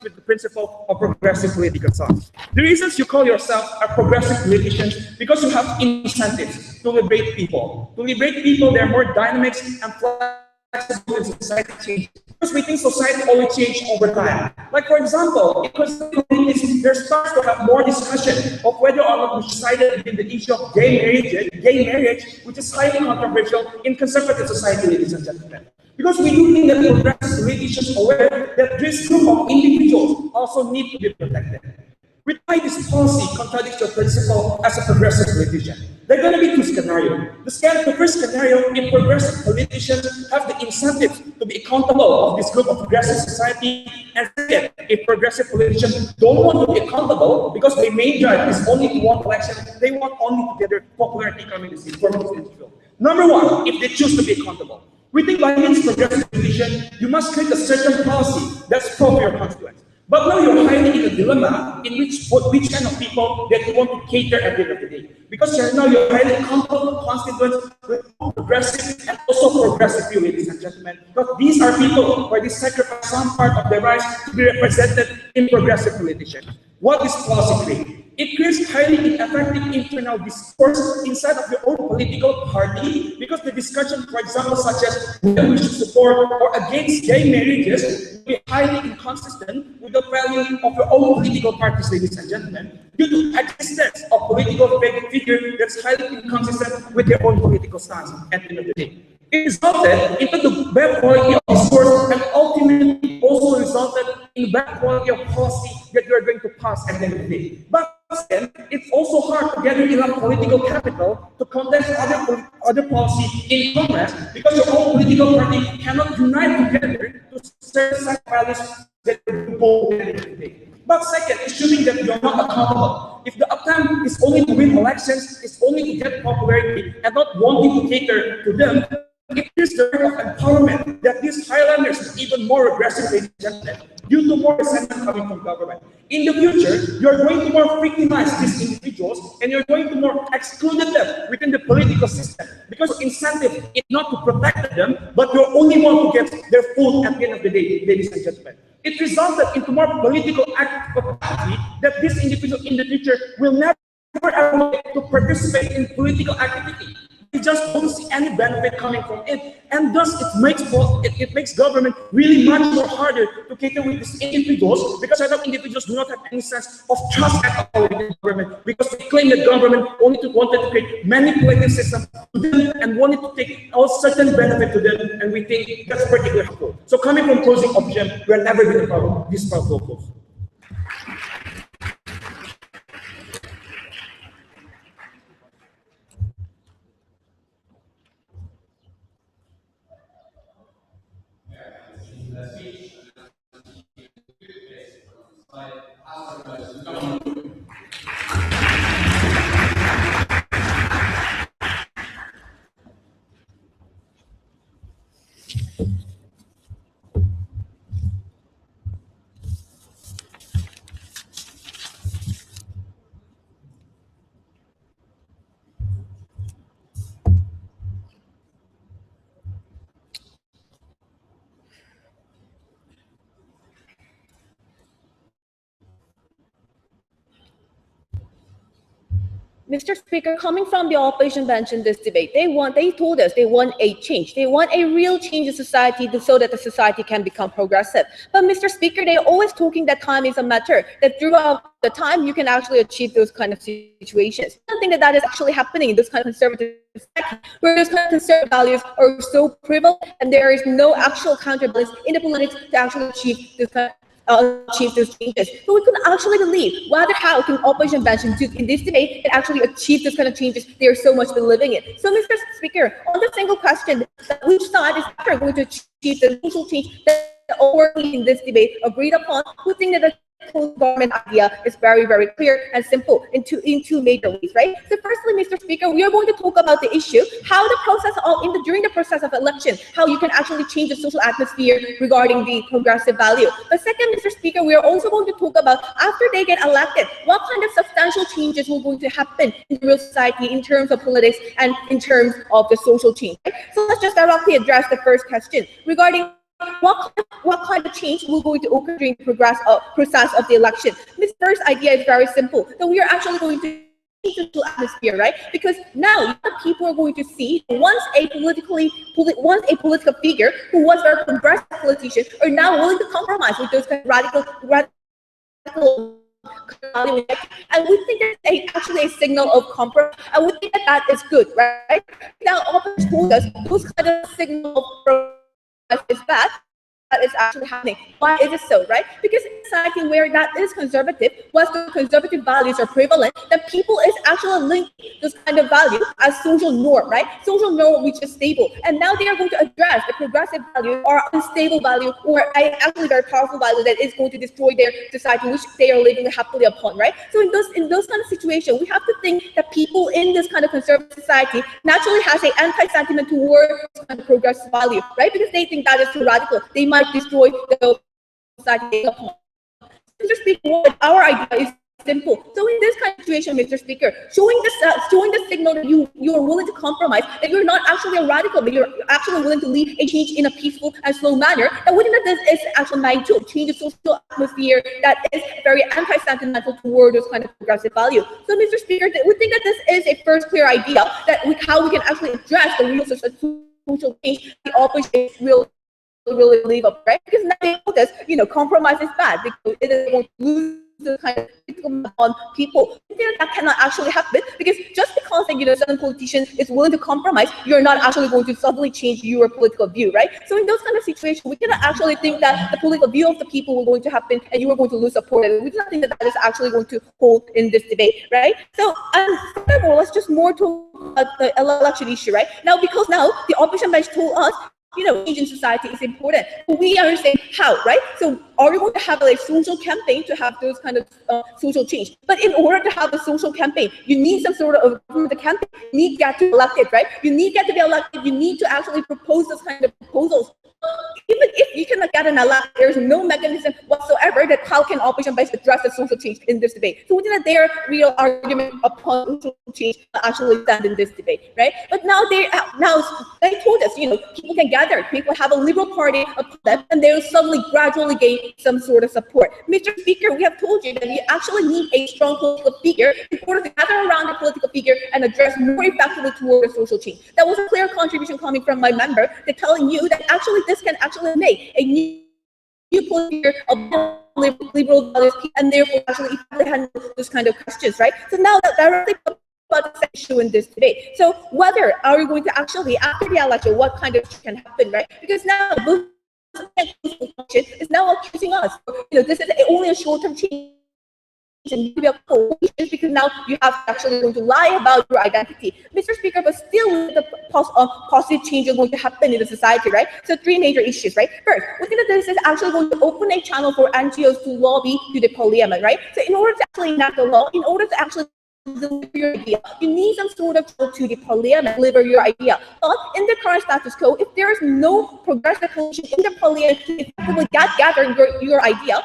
with the principle of progressive political thought. The reasons you call yourself a progressive politician because you have incentives to liberate people. To liberate people, there are more dynamics and flexible in society change. Because we think society only change over time. Like for example, in conservative communities, there starts to have more discussion of whether or not we should side between the issue of gay marriage, which is highly controversial in conservative society, ladies and gentlemen. Because we do think that progressive politicians are aware that this group of individuals also need to be protected. With why this policy contradicts your principle as a progressive politician. There are going to be two scenarios. The first scenario, if progressive politicians have the incentive to be accountable of this group of progressive society, and second, if progressive politicians don't want to be accountable because their main drive is only to win election, they want only to get their popularity coming to from this individual. Number one, if they choose to be accountable. We think by means progressive politician, you must create a certain policy that's pro for your constituents. But now you're highly in a dilemma in which kind of people that you want to cater at the end of the day. Because you're highly accountable constituents with progressive and also progressive view, ladies and gentlemen. Because these are people where they sacrifice some part of their rights to be represented in progressive politicians. What is policy create? It creates highly ineffective internal discourse inside of your own political party because the discussion, for example, such as whether we should support or against gay marriages will be highly inconsistent with the value of your own political parties, ladies and gentlemen, due to the existence of political figure that's highly inconsistent with their own political stance at the end of the day. It resulted into the bad quality of discourse and ultimately also resulted in bad quality of policy that you are going to pass at the end of the day. But then, it's also hard to gather enough political capital to contest other policy in Congress because your own political party cannot unite together to serve such values that you both at the end of the day. But second, assuming that you're not accountable. If the attempt is only to win elections, is only to get popularity and not wanting to cater to them, it is the right of empowerment that these Highlanders are even more aggressively due to more resentment coming from government. In the future, you're going to more victimize these individuals and you're going to more exclude them within the political system because incentive is not to protect them, but you only want to get their food at the end of the day, ladies and gentlemen. It resulted into more political activity that this individual in the future will never ever to participate in political activity. We just don't see any benefit coming from it, and thus it makes government really much more harder to cater with these individuals because other individuals do not have any sense of trust at all in the government because they claim that government only wanted to create manipulative system to them and wanted to take all certain benefit to them, and we think that's particularly helpful. So coming from closing option, we are never going to follow this proposal. Mr. Speaker, coming from the opposition bench in this debate, they told us they want a change. They want a real change in society so that the society can become progressive. But Mr. Speaker, they're always talking that time is a matter, that throughout the time you can actually achieve those kind of situations. I don't think that is actually happening in this kind of conservative society, where those kind of conservative values are so prevalent and there is no actual counterbalance in the politics to actually achieve this kind of achieve those changes. So we couldn't actually believe whether how can opposition bench in this debate can actually achieve this kind of changes they are so much believing in. So Mr. Speaker, on the single question, which side is going to achieve the social change that all in this debate agreed upon, who think that the government idea is very, very clear and simple in two major ways, right? So firstly, Mr. Speaker, we are going to talk about the issue, how the process during the process of election, how you can actually change the social atmosphere regarding the progressive value. But second, Mr. Speaker, we are also going to talk about after they get elected, what kind of substantial changes will going to happen in real society in terms of politics and in terms of the social change. Right? So let's just directly address the first question regarding what kind of change will going to occur during the process of the election? This first idea is very simple, that we are actually going to change the atmosphere, right? Because now people are going to see once a political figure who was a progressive politician are now willing to compromise with those kind of radical and we think that's actually a signal of compromise, and we think that is good, right? Now, opponents told us those kind of signal of progress is bad. That is actually happening. Why is it so, right? Because in society where that is conservative, once the conservative values are prevalent, then people is actually linking this kind of value as social norm, right? Social norm which is stable. And now they are going to address the progressive value or unstable value or actually very powerful value that is going to destroy their society, which they are living happily upon, right? So in those kind of situations, we have to think that people in this kind of conservative society naturally has an anti-sentiment toward this kind of progressive value, right? Because they think that is too radical. They might destroy the society. Mr. Speaker, our idea is simple. So in this kind of situation, Mr. Speaker, showing the signal that you are willing to compromise, that you're not actually a radical, but you're actually willing to lead a change in a peaceful and slow manner, and we think that this is actually meant to change the social atmosphere that is very anti-sentimental toward this kind of progressive value. So, Mr. Speaker, we think that this is a first clear idea that how we can actually address the real social change the opposition will really believe up, right? Because now they told us, compromise is bad because it is going to lose the kind of on people. That cannot actually happen because just because certain politician is willing to compromise, you're not actually going to suddenly change your political view, right? So in those kind of situations, we cannot actually think that the political view of the people will going to happen and you are going to lose support. And we do not think that is actually going to hold in this debate, right? So furthermore, let's just more to the election issue, right? Now because now the opposition bench told us change in society is important. We understand how, right? So are we going to have a social campaign to have those kind of social change? But in order to have a social campaign, you need some sort of the campaign. You need to get to be elected, right? You need to get to be elected. You need to actually propose those kind of proposals. Even if you cannot get an election, there's no mechanism whatsoever that how can opposition base address the social change in this debate. So we think that their real argument upon social change actually stand in this debate, right? But now they told us, people can gather, people have a liberal party upon them, and they will suddenly gradually gain some sort of support. Mr. Speaker, we have told you that you actually need a strong political figure in order to gather around the political figure and address more effectively toward the social change. That was a clear contribution coming from my member, that telling you that actually this can actually make a new political figure of liberal values and therefore actually handle those kind of questions, right? So now that directly about the issue in this debate. So whether are we going to actually, after the election, what kind of can happen, right? Because now is now accusing us, this is only a short-term change. And because now you have actually going to lie about your identity, Mr. Speaker, but still the positive change is going to happen in the society, right? So three major issues, right? First, we think that this is actually going to open a channel for NGOs to lobby to the parliament, right? So in order to actually enact the law, in order to actually deliver your idea, you need some sort of tool to the parliament to deliver your idea. But in the current status quo, if there is no progressive coalition in the parliament to effectively gather your idea,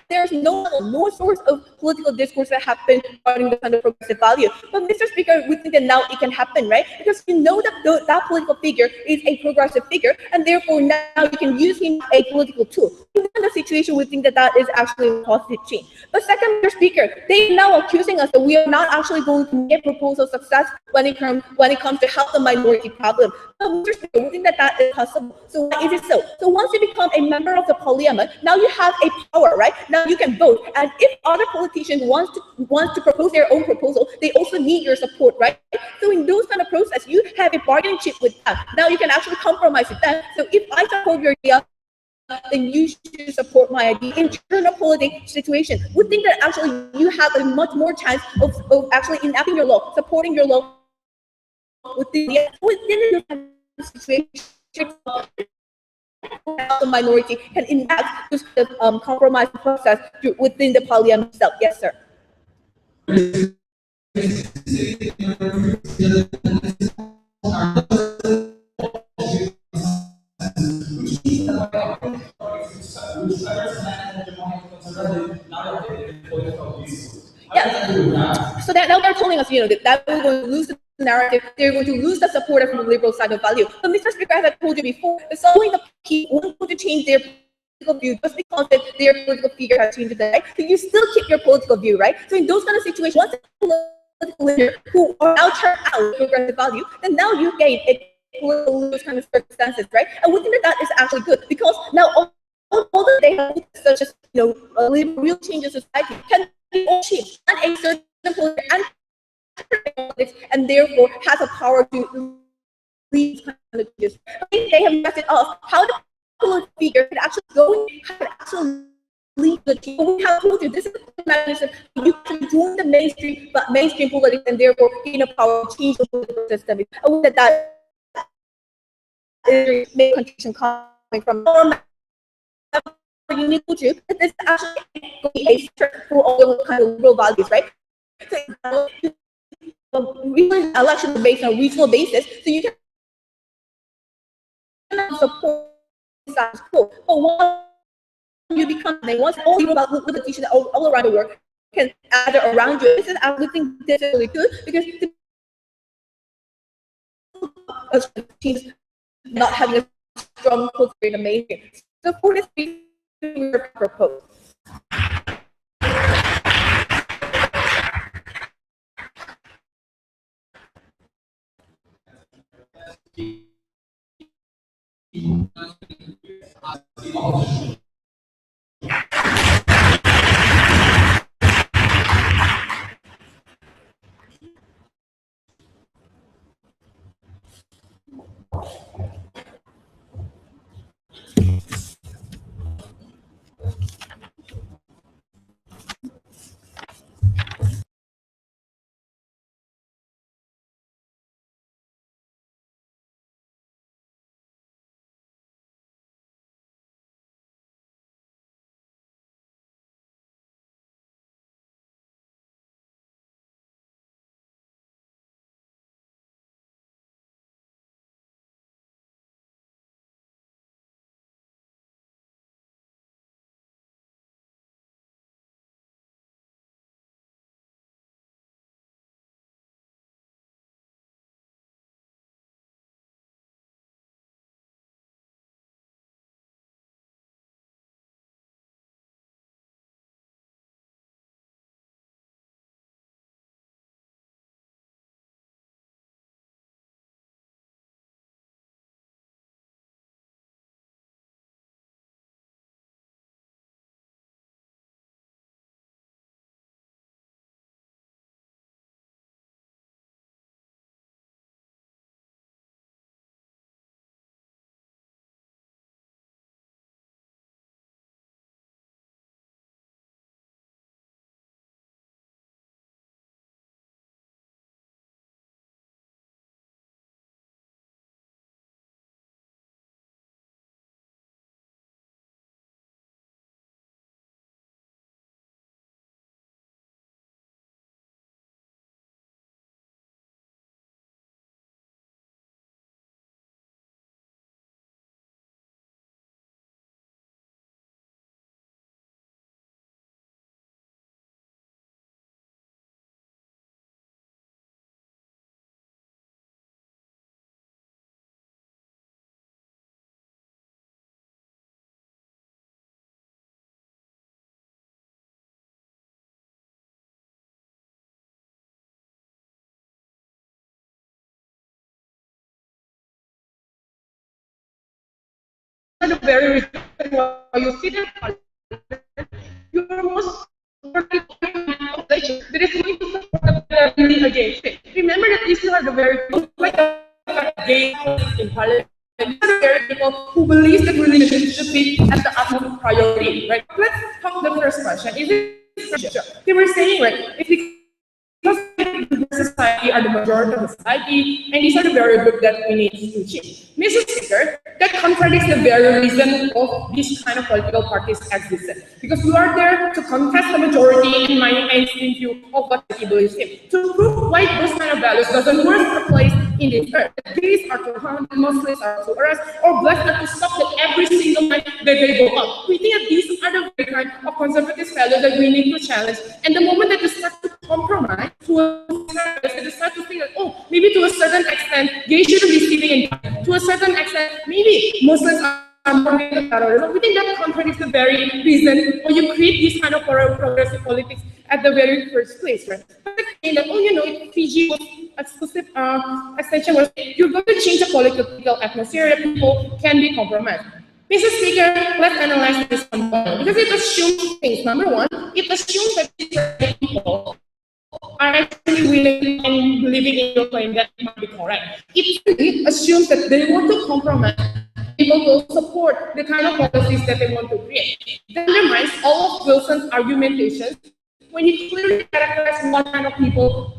there's no source of political discourse that happen regarding the kind of progressive value. But Mr. Speaker, we think that now it can happen, right? Because that that political figure is a progressive figure, and therefore now you can use him as a political tool. In the situation, we think that is actually a positive change. But second, Mr. Speaker, they are now accusing us that we are not actually going to make proposal success when it comes to help the minority problem. So Mr. Speaker, we think that is possible. So why is it so? So once you become a member of the parliament, now you have a power, right? Now you can vote, and if other politicians want to propose their own proposal, they also need your support, right? So in those kind of process, you have a bargaining chip with them. Now you can actually compromise with them. So if I support your idea, then you should support my idea. In internal politics situation, we think that actually you have a much more chance of actually enacting your law, supporting your law within the situation. The minority can enact this compromise process within the parliament itself. Yes, sir. Yeah. So now they're telling us, that we're going to lose the narrative, they're going to lose the support from the liberal side of value. But Mr. Speaker, as I told you before, the following the people want to change their political view just because their political figure has changed the right. So you still keep your political view, right? So in those kind of situations, once a political leader who are now turned out progressive value, then now you gain a political those kind of circumstances, right? And we think that is actually good because now although they have such as real change in society can be achieved and a certain political and therefore has a power to lead kind of changes. They have messed off how the political figure can actually go and actually lead the change. We have told you this is the mechanism you can join the mainstream politics and therefore gain a power to change the political system. And with that is main contribution coming from you need to choose that this is actually a structure for all the kind of liberal values, right? So regional election based on regional basis, so you can support status quo. But once you become, once all the politicians all around the world can gather around you, this is I would think this is really good because not having a strong culture in the mainstream. So for this reason, we propose. The very reason why you see them, you're most population that is going to support the really against it. Remember that these are the very people like gay in parliament. These are the very people who believe that religion should be at the utmost priority, right? Let's talk the first question. Is it they were saying, right, if because society are the majority of the society, and these are the very group that we need to change. Mr. Speaker, that contradicts the very reason of this kind of political parties existence. Because you are there to contest the majority in mainstream view of what he believes in. To prove why those kind of values doesn't work a place in this earth. The gays are to harm, Muslims are to arrest, or blacks are to stop them every single time that they go up. We think that these are the very kind of conservative values that we need to challenge. And the moment that you start to compromise to the try to think that, oh, maybe to a certain extent, gays shouldn't be sitting in, to a certain extent, maybe Muslims are more into terrorism. We think that contradicts the very reason why you create this kind of progressive politics at the very first place, right? But saying that, oh, you know, if Fiji was exclusive extension was, you're going to change the political atmosphere that people can be compromised. Mr. Speaker, let's analyze this one because it assumes things. Number one, it assumes that these people are actually willing and believing in your claim that it might be correct. It assumes that they want to compromise. People will support the kind of policies that they want to create. That undermines all of Wilson's argumentations when he clearly characterizes what kind of people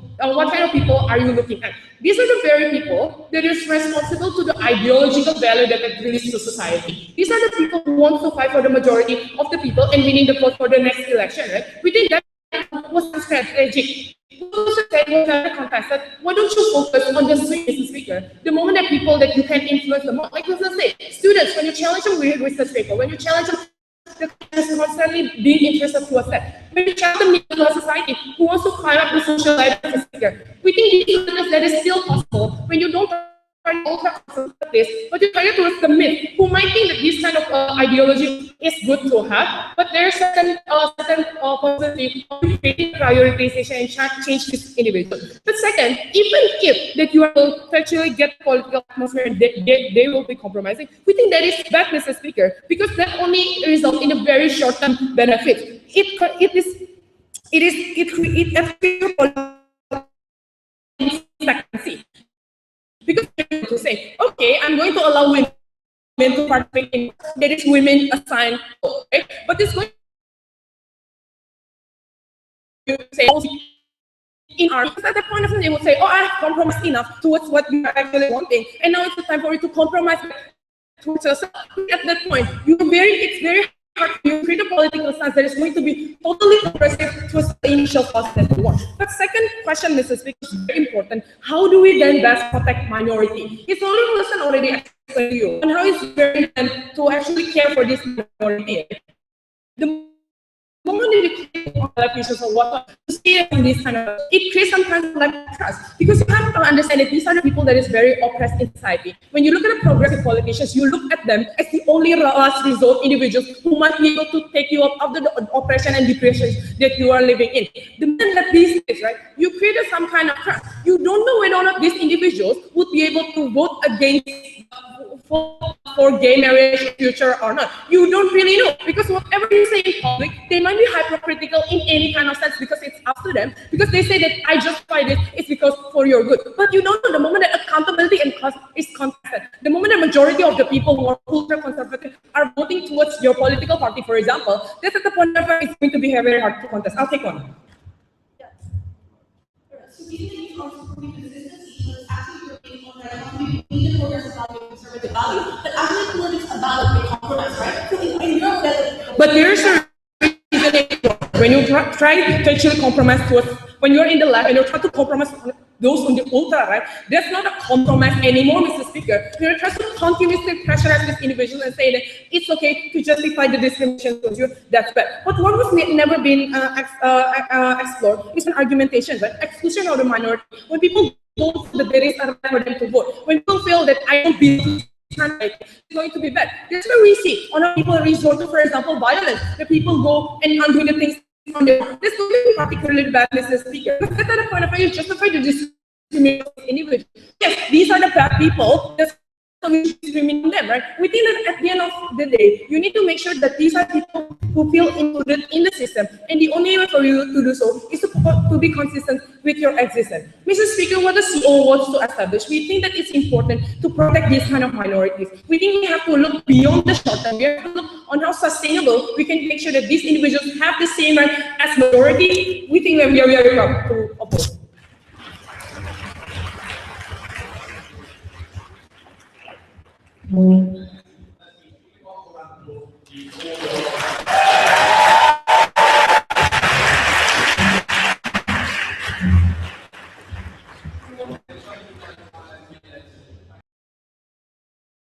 are you looking at. These are the very people that is responsible to the ideological value that it brings to society. These are the people who want to fight for the majority of the people and winning the vote for the next election, right? We think that was strategic. Contested, why don't you focus on the swing, Mr. Speaker? The moment that people that you can influence the most, like let's say, students, when you challenge them with research paper, when you challenge them, the constantly being interested to accept. When you challenge the middle society who wants to climb up the social ladder, Mr. Speaker, we think that is still possible when you don't this, but you try to submit who might think that this kind of ideology is good to have, but there are certain possibility of creating prioritization and change this individual. But second, even if that you are able to actually get political atmosphere and they will be compromising, we think that is bad, Mr. Speaker, because that only results in a very short-term benefit. It expectancy. Because to say, okay, I'm going to allow women to participate in that is women assigned, right? But it's going to say in our at that point of time they will say, oh, I have compromised enough towards what you are actually wanting, and now it's the time for you to compromise towards yourself. At that point, it's very hard to create a political stance that is going to be totally progressive towards the initial cause that we want. But second question, Mrs. Speaker, is very important. How do we then best protect minority? It's already explained to you on how it's very important to actually care for this minority. The moment that you create life issues or what to see in this kind of, it creates some kind of like trust, because you have to understand that these are the people that is very oppressed in society. When you look at the progressive politicians, you look at them as the only last resort individuals who might be able to take you up out of the oppression and depression that you are living in. The moment that these days, right, you created some kind of trust. You don't know whether or not these individuals would be able to vote against for gay marriage future or not. You don't really know, because whatever you say in public, they might be hypercritical in any kind of sense because it's up to them, because they say that I justify this, it's because for your good. But you don't know the moment that accountability and cost is contested, the moment the majority of the people who are ultra conservative are voting towards your political party, for example, that's at the point where it's going to be very hard to contest. I'll take one. Yeah. So given that also putting consistency, it's actually working on that the progress about the conservative value, but actually politics about the compromise, right? So in Europe, but there's a when you try to actually compromise towards, when you're in the left and you try to compromise those on the ultra right, that's not a compromise anymore, Mr. Speaker. You're trying to continuously pressurize this individual and say that it's okay to justify the discrimination towards you, that's bad. But what was never been explored is an argumentation, right? Exclusion of the minority. When people vote that there is a right for them to vote, when people feel that I don't be it's going to be bad. That's where we see on how people resort to, for example, violence. The people go and undo the things on their own. This going to be particularly bad, Mr. Speaker. Because at the point of view, you justify the discrimination individuals. Yes, these are the bad people. That's how we discriminate them, right? We think that at the end of the day, you need to make sure that these are people who feel included in the system. And the only way for you to do so is to be consistent with your existence. Mr. Speaker, what the CO wants to establish, we think that it's important to protect these kind of minorities. We think we have to look beyond the short term. We have to look on how sustainable we can make sure that these individuals have the same right as majority. We think that we are very proud to oppose.